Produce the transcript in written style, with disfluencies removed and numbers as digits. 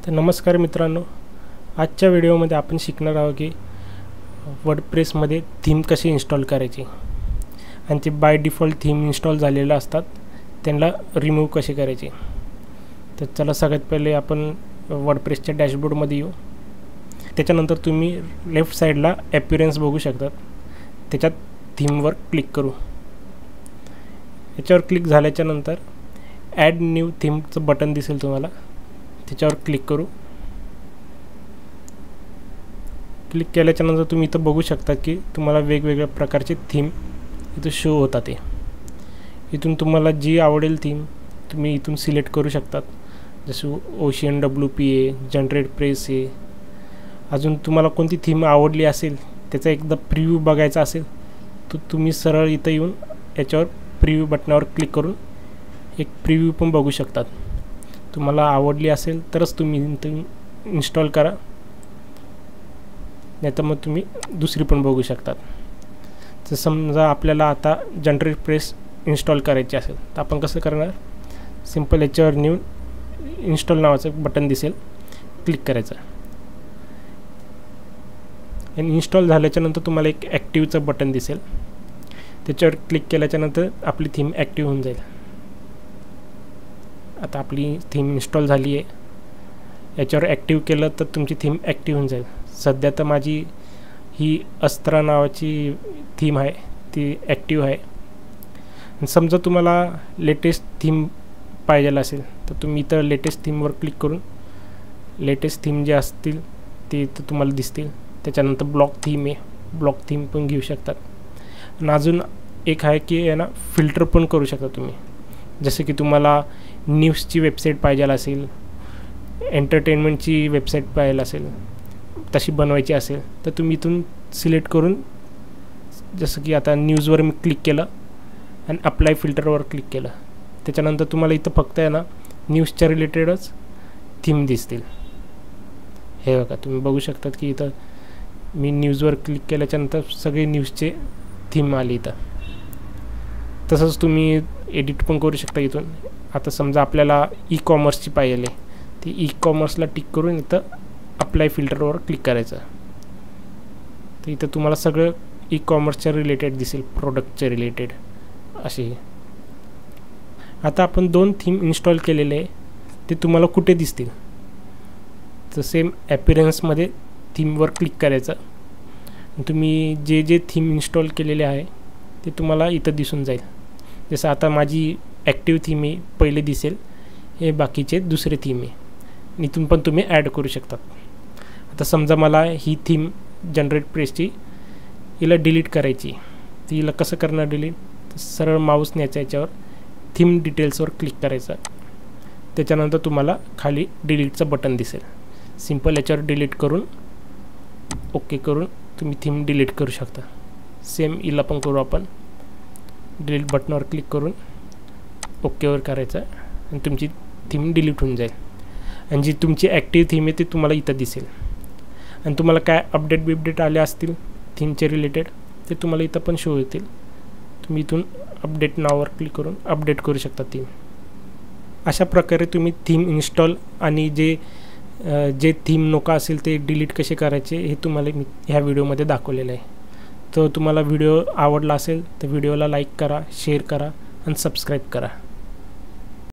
तर नमस्कार मित्रांनो, आजच्या व्हिडिओमध्ये आपण शिकणार आहोत की वर्डप्रेसमध्ये थीम कशी इन्स्टॉल करायची आणि ते बाय डिफॉल्ट थीम इन्स्टॉल झालेले असतात त्यांना रिमूव्ह कसे करायचे। तर चला सगळ्यात पहिले आपण वर्डप्रेसच्या डॅशबोर्डमध्ये येऊ। त्याच्यानंतर तुम्ही लेफ्ट साईडला अपीअरन्स बघू शकतात, त्याच्यात थीमवर क्लिक करू। याच्यावर क्लिक झाल्याच्या नंतर ॲड न्यू थीमचं बटन दिसेल तुम्हाला, त्याच्यावर क्लिक करू। क्लिक केल्याच्या नंतर तुम्ही इथं बघू शकता की तुम्हाला वेगवेगळ्या प्रकारचे थीम इथं शो होतात। ते इथून तुम्हाला जी आवडेल थीम तुम्ही इथून सिलेक्ट करू शकतात, जसं ओशियन WPA, जनरेट प्रेस आहे। अजून तुम्हाला कोणती थीम आवडली असेल त्याचा एकदा प्रिव्ह्यू बघायचा असेल तर तुम्ही सरळ इथं येऊन याच्यावर प्रिव्ह्यू बटनावर क्लिक करून एक प्रिव्ह्यू पण बघू शकतात। तुम्हाला आवडली असेल तरच तुम्ही इन्स्टॉल करा, नाहीतर मग तुम्ही दुसरी पण बघू शकतात। तर समजा आपल्याला आता जनरेट प्रेस इन्स्टॉल करायची असेल तर आपण कसं करणार, सिंपल याच्यावर न्यू इन्स्टॉल नावाचं बटन दिसेल, क्लिक करायचं आणि इन्स्टॉल झाल्याच्यानंतर तुम्हाला एक ॲक्टिव्हचं बटन दिसेल, त्याच्यावर क्लिक केल्याच्यानंतर आपली थीम ॲक्टिव्ह होऊन जाईल। आता आपली थीम इन्स्टॉल झाली आहे, याच्यावर ॲक्टिव्ह केलं तर तुमची थीम ॲक्टिव्ह होऊन जाईल। सध्या तर माझी ही अस्त्रा नावाची थीम आहे, ती ॲक्टिव्ह आहे। समजा तुम्हाला लेटेस्ट थीम पाहिजे असेल तर तुम्ही इथं लेटेस्ट थीमवर क्लिक करून लेटेस्ट थीम जे असतील ते इथं तुम्हाला दिसतील। त्याच्यानंतर ब्लॉक थीम आहे, ब्लॉक थीम पण घेऊ शकतात। आणि अजून एक आहे की आहे ना, फिल्टर पण करू शकता तुम्ही। जसं की तुम्हाला न्यूजची वेबसाईट पाहिजे असेल, एंटरटेनमेंटची वेबसाईट पाहिजे असेल, तशी बनवायची असेल तर तुम्ही इथून सिलेक्ट करून, जसं की आता न्यूजवर मी क्लिक केलं आणि अप्लाय फिल्टरवर क्लिक केलं, त्याच्यानंतर तुम्हाला इथं फक्त आहे ना न्यूजच्या रिलेटेडच थीम दिसतील। हे बघा, तुम्ही बघू शकतात की इथं मी न्यूजवर क्लिक केल्याच्यानंतर सगळे न्यूजचे थीम आली इथं। तसंच तुम्ही एडिट पण करू शकता इथून। आता समजा आपल्याला ई कॉमर्सची पाहिजे, ती ई कॉमर्सला टिक करून इथं अप्लाय फिल्टरवर क्लिक करायचं, तर इथं तुम्हाला सगळं ई कॉमर्सच्या रिलेटेड दिसेल, प्रोडक्टच्या रिलेटेड असे। आता आपण 2 थीम इन्स्टॉल केलेले आहे, ते तुम्हाला कुठे दिसतील, तर सेम ॲपिअरन्समध्ये थीमवर क्लिक करायचं। तुम्ही जे जे थीम इन्स्टॉल केलेले आहे ते तुम्हाला इथं दिसून जाईल। जसं आता माझी ॲक्टिव्ह थीम आहे, पहिले दिसेल, हे बाकीचे दुसरे थीम आहे। इथून पण तुम्ही ॲड करू शकतात। आता समजा मला ही थीम जनरेट प्रेसची हिला डिलीट करायची, तर हिला कसं करणार डिलीट, तर सरळ माऊस न्यायचा, याच्यावर थीम डिटेल्सवर क्लिक करायचं, त्याच्यानंतर तुम्हाला खाली डिलीटचं बटन दिसेल। सिंपल याच्यावर डिलीट करून ओके करून तुम्ही थीम डिलीट करू शकता। सेम हिला पण करू आपण, डिलीट बटनावर क्लिक करून ओकेवर करायचं आणि तुमची थीम डिलीट होऊन जाईल। आणि जी तुमची ॲक्टिव्ह थीम आहे ती तुम्हाला इथं दिसेल। आणि तुम्हाला काय अपडेट आले असतील थीमचे रिलेटेड ते तुम्हाला इथं पण शो होतील। तुम्ही इथून अपडेट नावावर क्लिक करून अपडेट करू शकता थीम। अशा प्रकारे तुम्ही थीम इन्स्टॉल आणि जे थीम नको असेल ते डिलीट कसे करायचे हे तुम्हाला मी ह्या व्हिडिओमध्ये दाखवलेलं आहे। तर तुम्हाला व्हिडिओ आवडला असेल तर व्हिडिओला लाईक करा, शेअर करा आणि सबस्क्राईब करा।